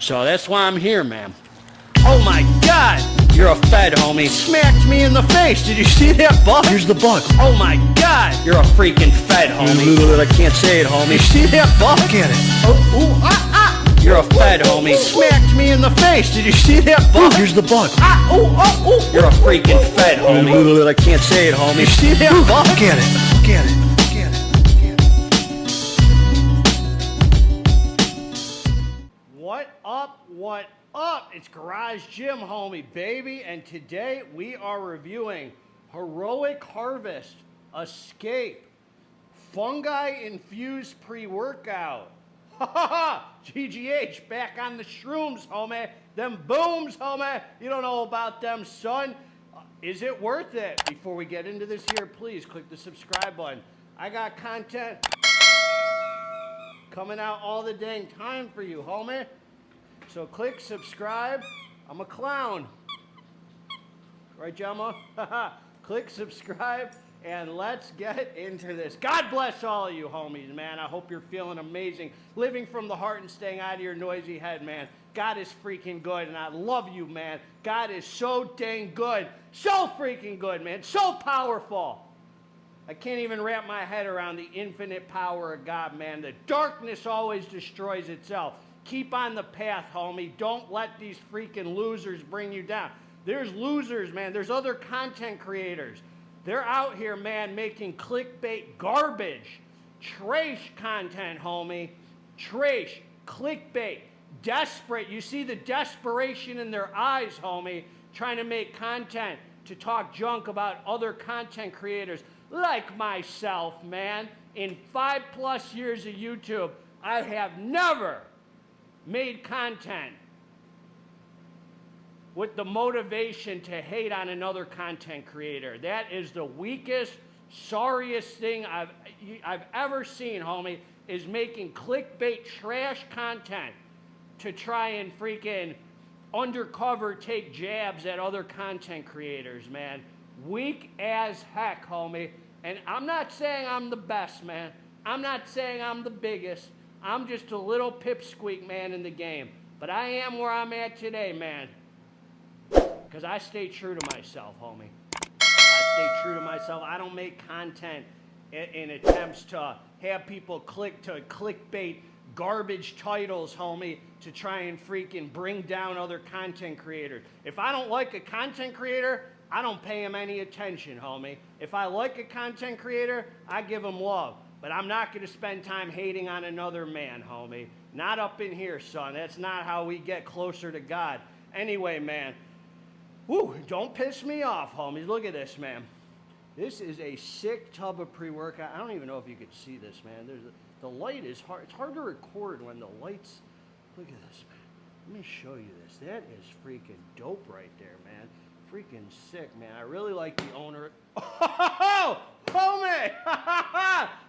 So that's why I'm here, man. Oh my God! You're a fed, homie. Smacked me in the face. Did you see that bug? Here's the bug. Oh my God! You're a freaking fed, homie. I can't say it, homie. You see that bug? Look at it. Oh, ooh, ah, ah. You're a fed, homie. Smacked me in the face. Did you see that bug? Here's the bug. Ah, ooh, oh, ooh. You're a freaking fed, homie. I can't say it, homie. You see that bug? Look at it. Look at it. What up? What up? It's Garage Gym, homie, baby, and today we are reviewing Heroic Harvest Escape Fungi-Infused Pre-Workout. Ha ha ha! GGH, back on the shrooms, homie. Them booms, homie. You don't know about them, son. Is it worth it? Before we get into this here, please click the subscribe button. I got content coming out all the dang time for you, homie. So click subscribe. I'm a clown. Right, Gemma? Click subscribe and let's get into this. God bless all of you, homies, man. I hope you're feeling amazing. Living from the heart and staying out of your noisy head, man. God is freaking good and I love you, man. God is so dang good. So freaking good, man. So powerful. I can't even wrap my head around the infinite power of God, man. The darkness always destroys itself. Keep on the path, homie. Don't let these freaking losers bring you down. There's losers, man. There's other content creators. They're out here, man, making clickbait garbage. Trash content, homie. Trash. Clickbait. Desperate. You see the desperation in their eyes, homie, trying to make content to talk junk about other content creators. Like myself, man, in 5+ years of YouTube, I have never made content with the motivation to hate on another content creator. That is the weakest, sorriest thing I've ever seen, homie, is making clickbait trash content to try and freaking undercover take jabs at other content creators, man. Weak as heck, homie. And I'm not saying I'm the best, man. I'm not saying I'm the biggest. I'm just a little pipsqueak, man, in the game. But I am where I'm at today, man. Because I stay true to myself, homie. I stay true to myself. I don't make content in attempts to have people click to clickbait garbage titles, homie, to try and freaking bring down other content creators. If I don't like a content creator, I don't pay him any attention, homie. If I like a content creator, I give him love. But I'm not going to spend time hating on another man, homie. Not up in here, son. That's not how we get closer to God. Anyway, man. Woo, don't piss me off, homies. Look at this, man. This is a sick tub of pre-workout. I don't even know if you could see this, man. The light is hard. It's hard to record when the light's... Look at this, man. Let me show you this. That is freaking dope right there, man. Freaking sick, man. I really like the owner. Oh, homie!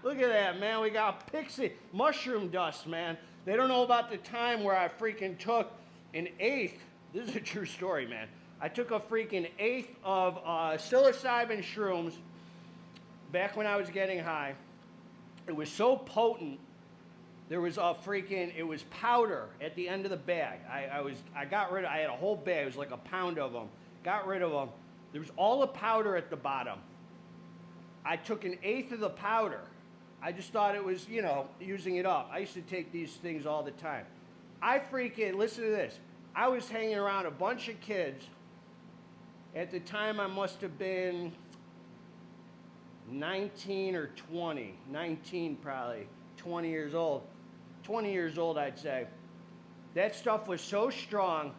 Look at that, man. We got pixie mushroom dust, man. They don't know about the time where I freaking took an eighth. This is a true story, man. I took a freaking eighth of psilocybin shrooms back when I was getting high. It was so potent. There was a freaking, it was powder at the end of the bag. I got rid of, I had a whole bag. It was like a pound of them. Got rid of them. There was all the powder at the bottom. I took an eighth of the powder. I just thought it was, you know, using it up. I used to take these things all the time. I freaking, listen to this. I was hanging around a bunch of kids. At the time, I must have been 19 or 20. 19 probably. 20 years old. 20 years old, I'd say. That stuff was so strong,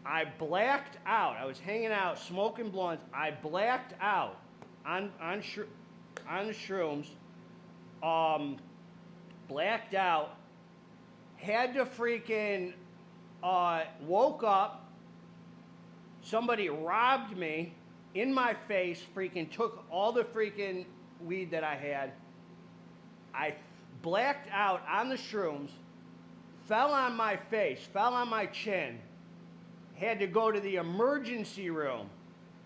I blacked out. I was hanging out, smoking blunts. I blacked out on the shrooms. Blacked out. Had to freaking, woke up. Somebody robbed me in my face, freaking took all the freaking weed that I had. I blacked out on the shrooms, fell on my face, fell on my chin, had to go to the emergency room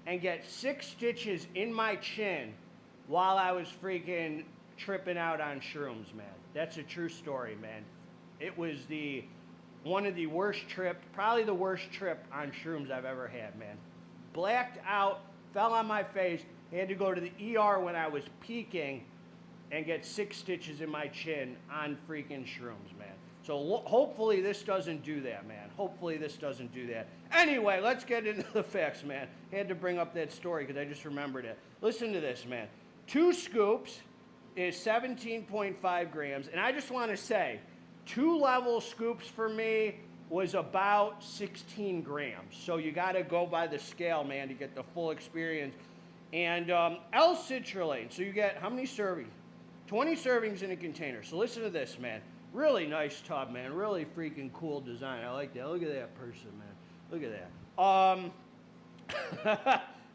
and get 6 stitches in my chin while I was freaking tripping out on shrooms, man. That's a true story, man. It was the one of the worst probably the worst trip on shrooms I've ever had, man. Blacked out, fell on my face, had to go to the ER when I was peaking and get 6 stitches in my chin on freaking shrooms, man. So hopefully this doesn't do that, man. Hopefully this doesn't do that. Anyway, let's get into the facts, man. Had to bring up that story because I just remembered it. Listen to this, man. 2 scoops is 17.5 grams. And I just want to say, 2 level scoops for me was about 16 grams. So you got to go by the scale, man, to get the full experience. And L-citrulline. So you get how many servings? 20 servings in a container. So listen to this, man. Really nice tub, man. Really freaking cool design. I like that. Look at that person, man. Look at that.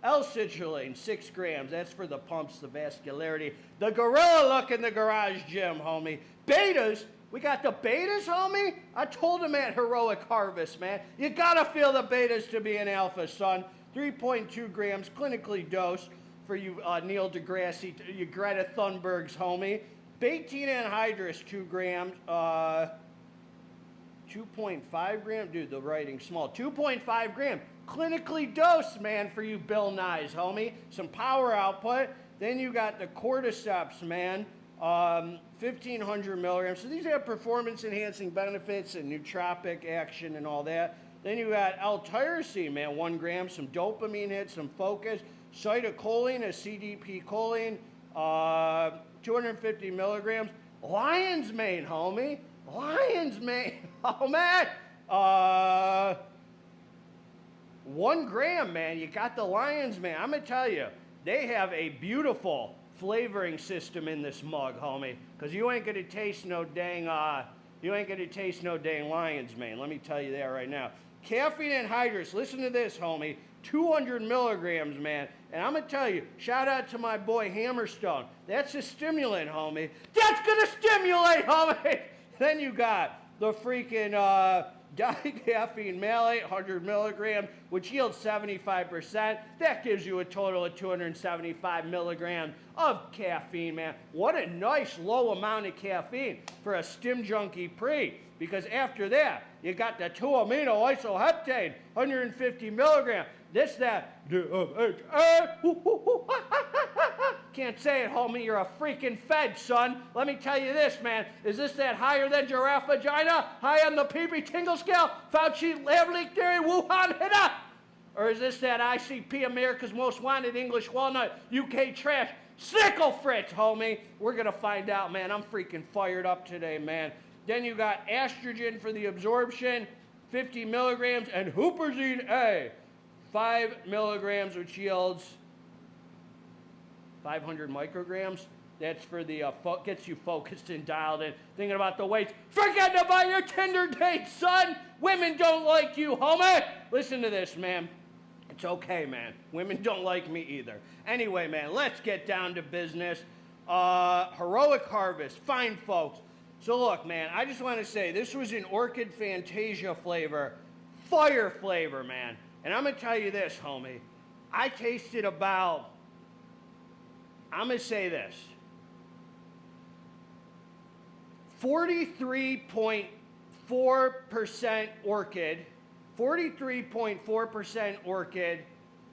L-citrulline, 6 grams. That's for the pumps, the vascularity. The gorilla look in the garage gym, homie. Betas. We got the betas, homie. I told him at Heroic Harvest, man. You gotta feel the betas to be an alpha, son. 3.2 grams, clinically dosed for you Neil deGrasse, you Greta Thunbergs, homie. Betaine anhydrous, 2 grams. 2.5 grams? Dude, the writing's small. 2.5 grams. Clinically dosed, man, for you Bill Nyes, homie. Some power output. Then you got the cordyceps, man. 1,500 milligrams. So these have performance-enhancing benefits and nootropic action and all that. Then you got L-tyrosine, man, 1 gram. Some dopamine hits, some focus. Cytocholine, a CDP choline. 250 milligrams. Lion's mane, homie. Lion's mane. Oh, man. 1 gram, man. You got the lion's mane. I'm going to tell you, they have a beautiful flavoring system in this mug, homie. Because you ain't going to taste no dang, lion's mane. Let me tell you that right now. Caffeine anhydrous. Listen to this, homie. 200 milligrams, man. And I'm going to tell you, shout out to my boy Hammerstone. That's a stimulant, homie. That's going to stimulate, homie. Then you got the freaking dicaffeine malate, 100 milligrams, which yields 75%. That gives you a total of 275 milligrams of caffeine, man. What a nice low amount of caffeine for a stim junkie pre. Because after that, you got the 2-amino isoheptane, 150 milligrams. This, that, can't say it, homie. You're a freaking fed, son. Let me tell you this, man. Is this that higher than giraffe vagina? High on the PB tingle scale? Fauci lab leak theory? Wuhan hit up? Or is this that ICP America's Most Wanted English Walnut UK trash? Sickle Fritz, homie. We're going to find out, man. I'm freaking fired up today, man. Then you got estrogen for the absorption, 50 milligrams, and huperzine A, 5 milligrams, which yields 500 micrograms. That's for the, gets you focused and dialed in. Thinking about the weights. Forgetting about your Tinder date, son. Women don't like you, homie. Listen to this, man. It's okay, man. Women don't like me either. Anyway, man, let's get down to business. Heroic Harvest. Fine, folks. So look, man, I just want to say, this was an Orchid Fantasia flavor. Fire flavor, man. And I'm going to tell you this, homie. I tasted about, I'm going to say this, 43.4% orchid, 43.4% orchid,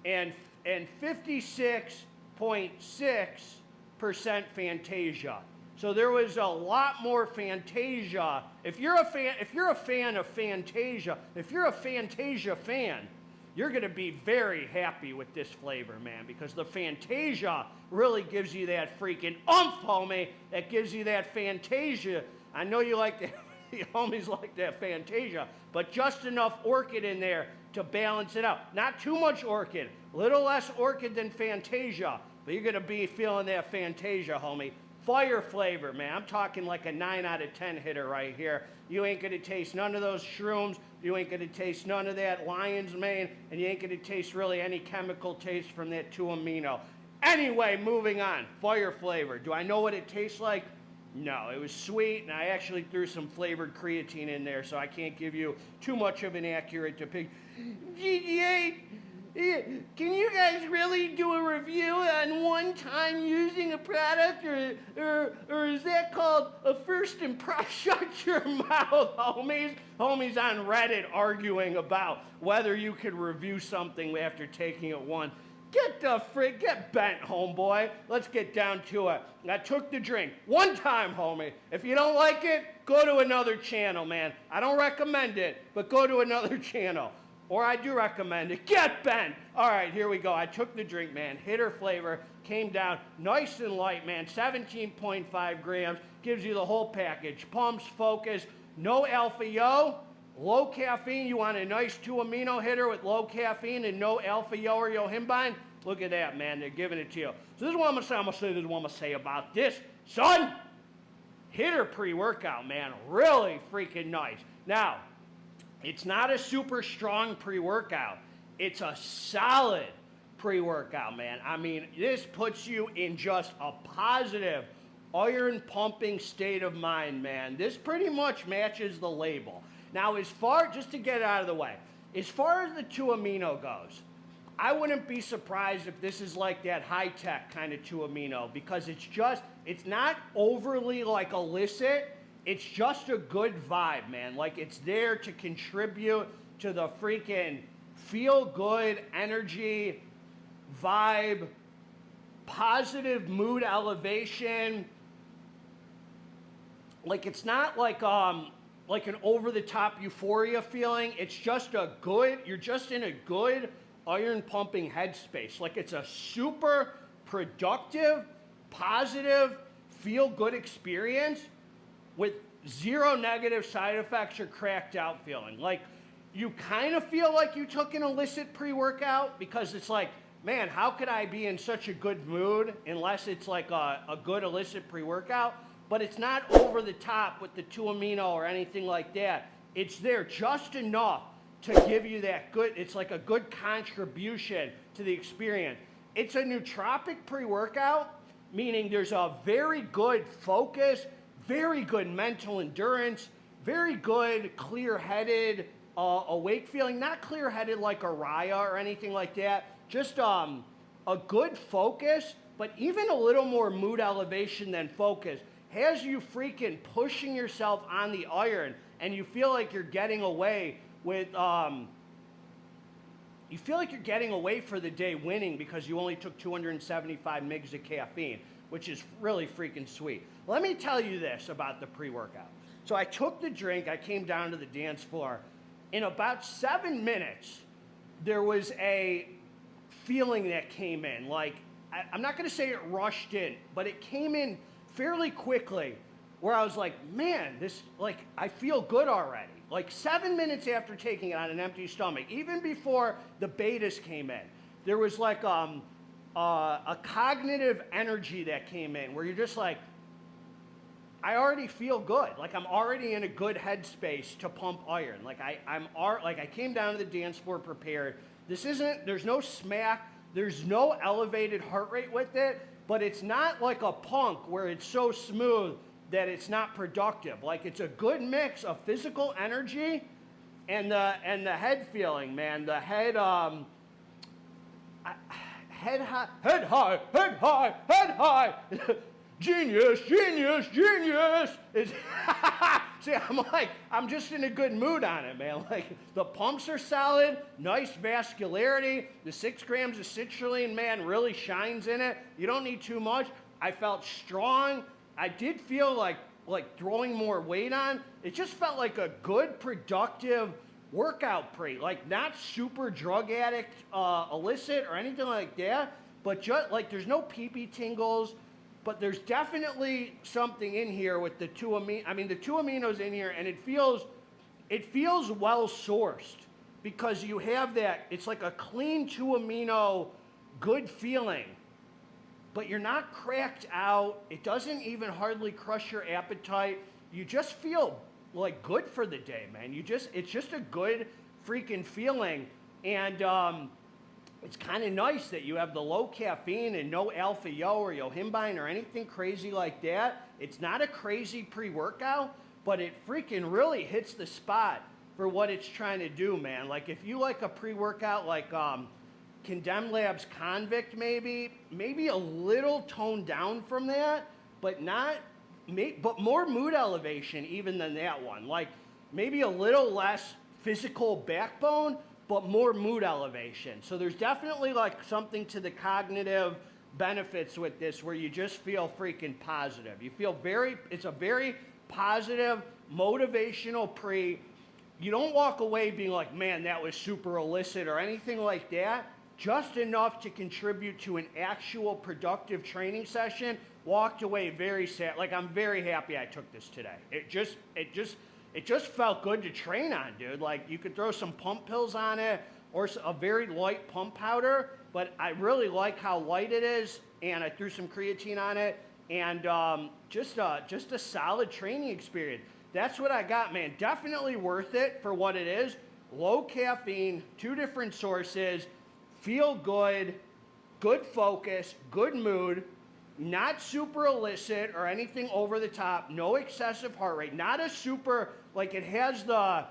and 56.6% Fantasia. So there was a lot more Fantasia. If you're a fan of Fantasia, if you're a Fantasia fan, you're going to be very happy with this flavor, man, because the Fantasia really gives you that freaking oomph, homie. That gives you that Fantasia. I know you like that, the homies like that Fantasia, but just enough orchid in there to balance it out. Not too much orchid, a little less orchid than Fantasia, but you're going to be feeling that Fantasia, homie. Fire flavor, man. I'm talking like a 9 out of 10 hitter right here. You ain't going to taste none of those shrooms. You ain't going to taste none of that lion's mane. And you ain't going to taste really any chemical taste from that 2-amino. Anyway, moving on. Fire flavor. Do I know what it tastes like? No. It was sweet, and I actually threw some flavored creatine in there, so I can't give you too much of an accurate depiction. GG8, Can you guys really do a review on one time using a product, or is that called a first impression? Shut your mouth, homies. Homies on Reddit arguing about whether you could review something after taking it once. Get bent, homeboy. Let's get down to it. I took the drink one time, homie. If you don't like it, go to another channel, man. I don't recommend it, but go to another channel. Or I do recommend it. Get bent. All right, here we go. I took the drink, man. Hitter flavor. Came down nice and light, man. 17.5 grams. Gives you the whole package. Pumps, focus, no alpha yo. Low caffeine. You want a nice 2-amino hitter with low caffeine and no alpha yo or yohimbine? Look at that, man. They're giving it to you. So this is what I'm going to say. This is what I'm going to say about this, son. Hitter pre-workout, man. Really freaking nice. Now, it's not a super strong pre-workout. It's a solid pre-workout, man. I mean, this puts you in just a positive, iron-pumping state of mind, man. This pretty much matches the label. Now, just to get it out of the way, as far as the 2-amino goes, I wouldn't be surprised if this is like that high-tech kind of 2-amino, because it's not overly like illicit. It's just a good vibe, man. Like, it's there to contribute to the freaking feel-good energy, vibe, positive mood elevation. Like, it's not like an over-the-top euphoria feeling. It's just you're just in a good iron-pumping headspace. Like, it's a super productive, positive, feel-good experience with zero negative side effects or cracked out feeling. Like, you kind of feel like you took an illicit pre-workout, because it's like, man, how could I be in such a good mood unless it's like a good illicit pre-workout? But it's not over the top with the 2-amino or anything like that. It's there just enough to give you that good, it's like a good contribution to the experience. It's a nootropic pre-workout, meaning there's a very good focus, very good mental endurance, very good clear-headed, awake feeling. Not clear-headed like a Raya or anything like that. Just a good focus, but even a little more mood elevation than focus. Has you freaking pushing yourself on the iron, and you feel like you're getting away with, you feel like you're getting away for the day winning because you only took 275 mgs of caffeine, which is really freaking sweet. Let me tell you this about the pre-workout. So I took the drink, I came down to the dance floor. In about 7 minutes, there was a feeling that came in. Like, I'm not gonna say it rushed in, but it came in fairly quickly, where I was like, man, I feel good already. Like 7 minutes after taking it on an empty stomach, even before the betas came in, there was like a cognitive energy that came in, where you're just like, I already feel good. Like, I'm already in a good headspace to pump iron. Like, I came down to the dance floor prepared. There's no smack, there's no elevated heart rate with it, but it's not like a punk where it's so smooth that it's not productive. Like, it's a good mix of physical energy and the head feeling, man. The head high. Genius. See, I'm just in a good mood on it, man. Like, the pumps are solid, nice vascularity. The 6 grams of citrulline, man, really shines in it. You don't need too much. I felt strong. I did feel like throwing more weight on. It just felt like a good, productive workout pre. Like, not super drug addict, illicit or anything like that, but just like, there's no pee-pee tingles. But there's definitely something in here with the 2-amino. I mean, the 2-aminos in here, and it feels well sourced, because you have that. It's like a clean 2-amino, good feeling, but you're not cracked out. It doesn't even hardly crush your appetite. You just feel like good for the day, man. It's just a good freaking feeling, and it's kind of nice that you have the low caffeine and no alpha yo or yohimbine or anything crazy like that. It's not a crazy pre-workout, but it freaking really hits the spot for what it's trying to do, man. Like, if you like a pre-workout like Condemned Labz Convict maybe a little toned down from that, but but more mood elevation even than that one. Like maybe a little less physical backbone, but more mood elevation. So there's definitely like something to the cognitive benefits with this where you just feel freaking positive. You feel it's a very positive, motivational pre. You don't walk away being like, man, that was super illicit or anything like that. Just enough to contribute to an actual productive training session. Walked away very sad. Like, I'm very happy I took this today. It just felt good to train on, dude. Like, you could throw some pump pills on it or a very light pump powder, but I really like how light it is, and I threw some creatine on it, and just a solid training experience. That's what I got, man. Definitely worth it for what it is. Low caffeine, 2 different sources, feel good, good focus, good mood, not super illicit or anything over the top, no excessive heart rate, not a super, like it has the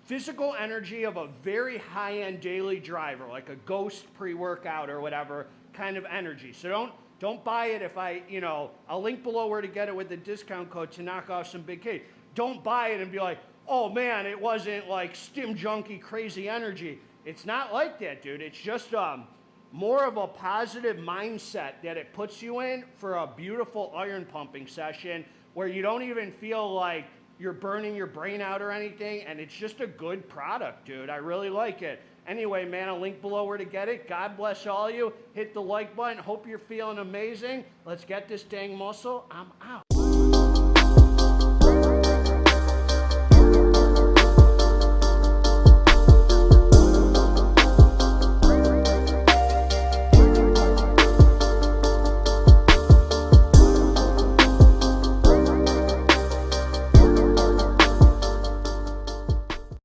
physical energy of a very high-end daily driver, like a Ghost pre-workout or whatever kind of energy. So don't buy it if I'll link below where to get it with the discount code to knock off some big cake. Don't buy it and be like, oh man, it wasn't like stim junkie crazy energy. It's not like that, dude. It's just more of a positive mindset that it puts you in for a beautiful iron pumping session where you don't even feel like you're burning your brain out or anything, and it's just a good product, dude. I really like it. Anyway, man, I'll link below where to get it. God bless all you. Hit the like button. Hope you're feeling amazing. Let's get this dang muscle. I'm out.